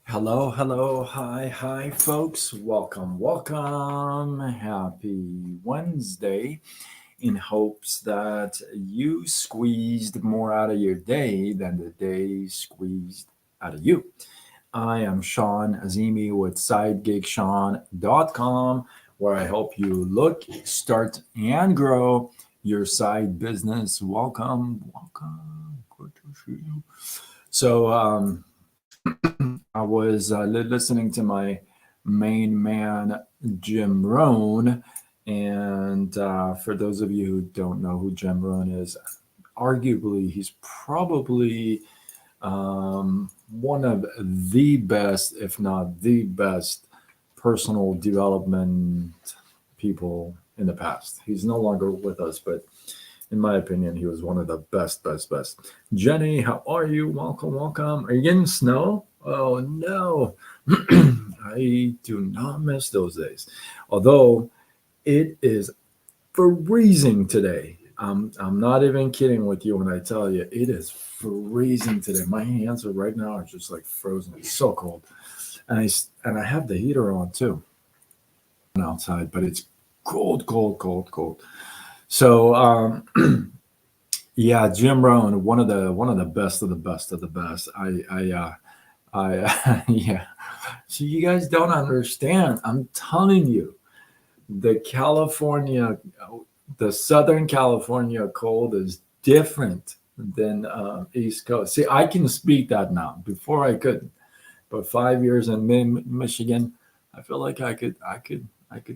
Hello, hello, hi, folks. Welcome. Happy Wednesday. In hopes that you squeezed more out of your day than the day squeezed out of you. I am Sean Azimi with SideGigSean.com, where I help you look, start, and grow your side business. Welcome. Good to see you. So, I was listening to my main man, Jim Rohn. And for those of you who don't know who Jim Rohn is, arguably he's probably one of the best, if not the best, personal development people in the past. He's no longer with us, but in my opinion, he was one of the best. Jenny, how are you? Welcome. Are you getting snow? Oh no, I do not miss those days. Although it is freezing today. I'm not even kidding with you when I tell you it is freezing today. My hands are right now are just like frozen. It's so cold, and I have the heater on too outside, but it's cold. So yeah, Jim Rohn, one of the best of the best of the best. I yeah. So you guys don't understand. I'm telling you, the California, the Southern California cold is different than East Coast. See, I can speak that now. Before I couldn't, but 5 years in Michigan, I feel like I could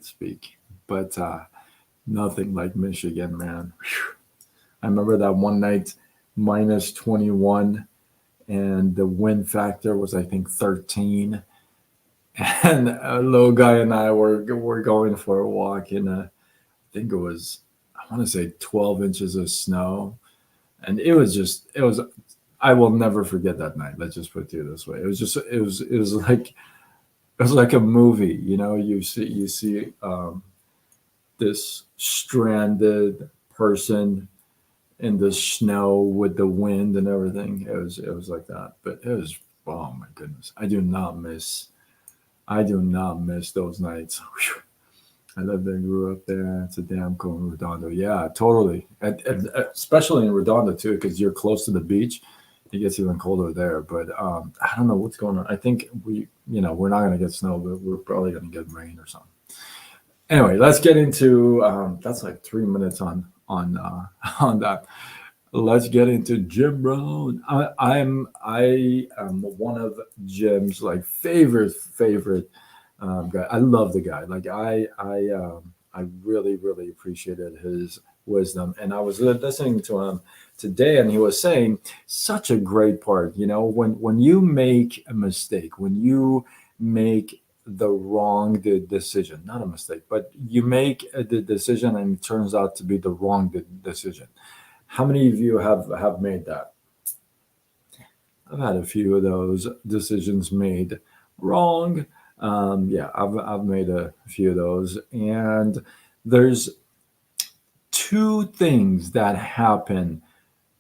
speak, but nothing like Michigan, man. I remember that one night, minus 21, and the wind factor was, I think, 13. And a little guy and I were going for a walk in I think it was, I want to say 12 inches of snow. And it was, I will never forget that night. Let's just put it to you this way. It was like a movie, you see this stranded person in the snow with the wind and everything. It was like that. But it was, oh my goodness. I do not miss those nights. Whew. I lived and grew up there. It's a damn cool in Redondo. Yeah, totally. And especially in Redondo too, because you're close to the beach. It gets even colder there. But I don't know what's going on. I think we're not going to get snow, but we're probably going to get rain or something. Anyway, let's get into that's like 3 minutes on on that. Let's get into Jim Rohn. I am one of Jim's like favorite guy. I love the guy. Like I really appreciated his wisdom. And I was listening to him today, and he was saying such a great part. When you make a mistake, when you make the wrong decision, not a mistake, but you make the decision and it turns out to be the wrong decision. How many of you have made that? I've had a few of those decisions made wrong. Yeah, I've made a few of those, and there's two things that happen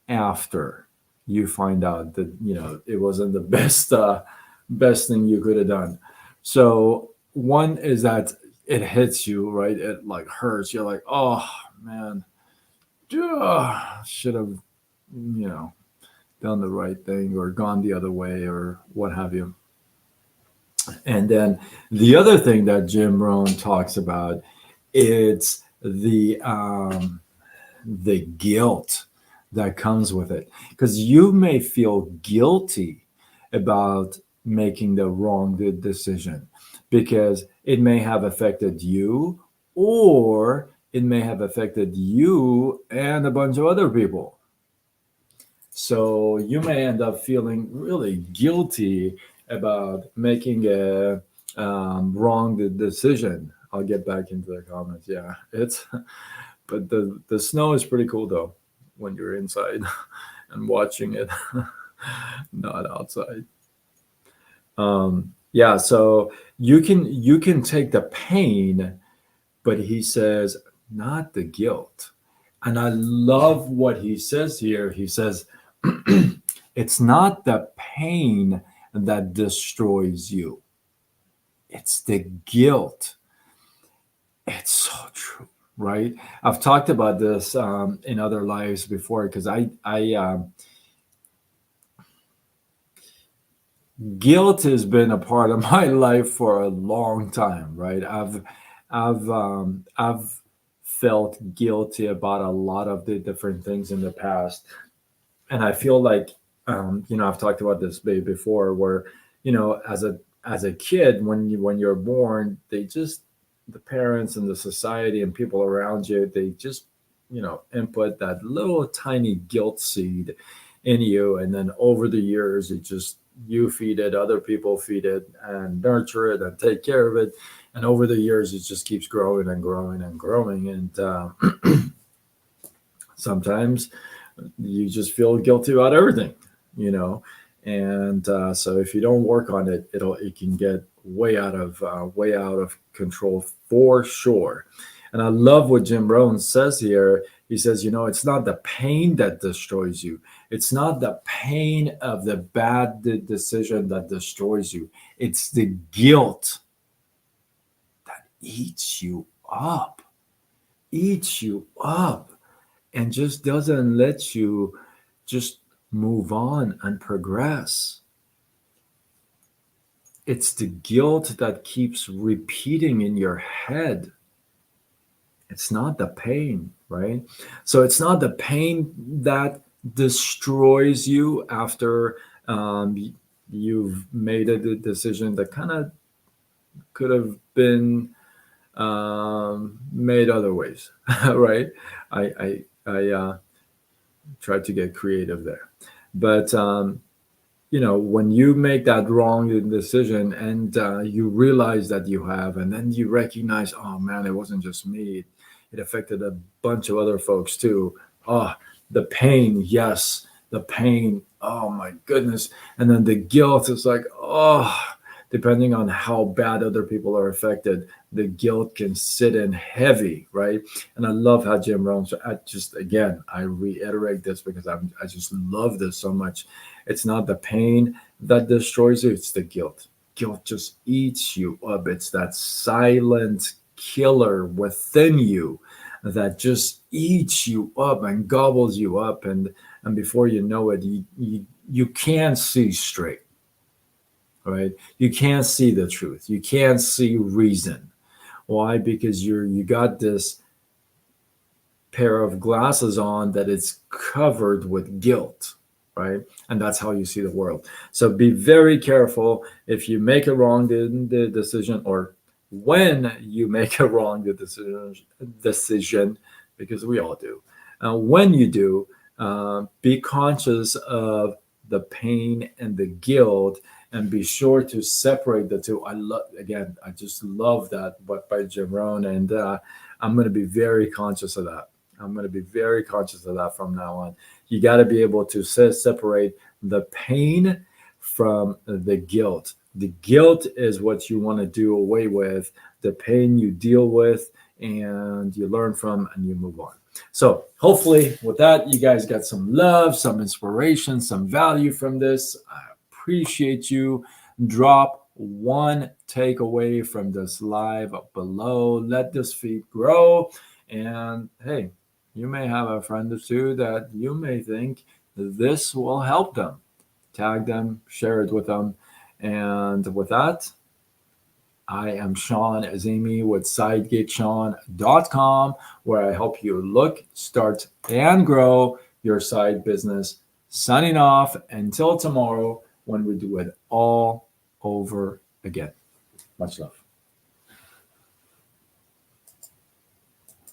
after you find out that it wasn't the best thing you could have done. So one is that it hits you, right? It like hurts. You're like, oh man, should have you know done the right thing or gone the other way or what have you. And then the other thing that Jim Rohn talks about, it's the guilt that comes with it, because you may feel guilty about making the wrong decision because it may have affected you, or it may have affected you and a bunch of other people. So you may end up feeling really guilty about making a wrong decision. I'll get back into the comments. Yeah, but the snow is pretty cool though when you're inside and watching it, not outside. Yeah, so you can take the pain, but he says not the guilt. And I love what he says here. He says it's not the pain that destroys you. It's the guilt. It's so true, right? I've talked about this in other lives before because guilt has been a part of my life for a long time, right? I've felt guilty about a lot of the different things in the past, and I feel like I've talked about this before, where as a kid, when you're born, the parents and the society and people around you, they just input that little tiny guilt seed in you, and then over the years, you feed it, other people feed it, and nurture it and take care of it, and over the years, it just keeps growing and growing and growing, and sometimes you just feel guilty about everything, you know. And so if you don't work on it, it can get way out of control for sure. And I love what Jim Rohn says here. He says, it's not the pain that destroys you. It's not the pain of the bad decision that destroys you. It's the guilt that eats you up, and just doesn't let you just move on and progress. It's the guilt that keeps repeating in your head. It's not the pain, right? So it's not the pain that destroys you after you've made a decision that kind of could have been made other ways, right? I tried to get creative there, but when you make that wrong decision and you realize that you have, and then you recognize, oh man, it wasn't just me, it affected a bunch of other folks too. Oh, the pain, yes, the pain, oh my goodness. And then the guilt is like, oh, depending on how bad other people are affected, the guilt can sit in heavy, right? And I love how Jim Rohn, I reiterate this because I just love this so much. It's not the pain that destroys you, it's the guilt. Guilt just eats you up. It's that silent killer within you that just eats you up and gobbles you up. And before you know it, you can't see straight, right? You can't see the truth. You can't see reason. Why? Because you got this pair of glasses on that is covered with guilt, right? And that's how you see the world. So be very careful if you make a wrong decision, or when you make a wrong decision, because we all do. When you do, be conscious of the pain and the guilt, and be sure to separate the two. I just love that, but by Jim Rohn, and I'm going to be very conscious of that. I'm going to be very conscious of that from now on. You got to be able to separate the pain from the guilt. The guilt is what you want to do away with. The pain you deal with and you learn from and you move on. So hopefully with that, you guys got some love, some inspiration, some value from this. I appreciate you. Drop one takeaway from this live up below. Let this feed grow. And hey, you may have a friend or two that you may think this will help them. Tag them, share it with them. And with that, I am Sean Azimi with SideGigSean.com, where I help you look, start, and grow your side business. Signing off until tomorrow when we do it all over again. Much love.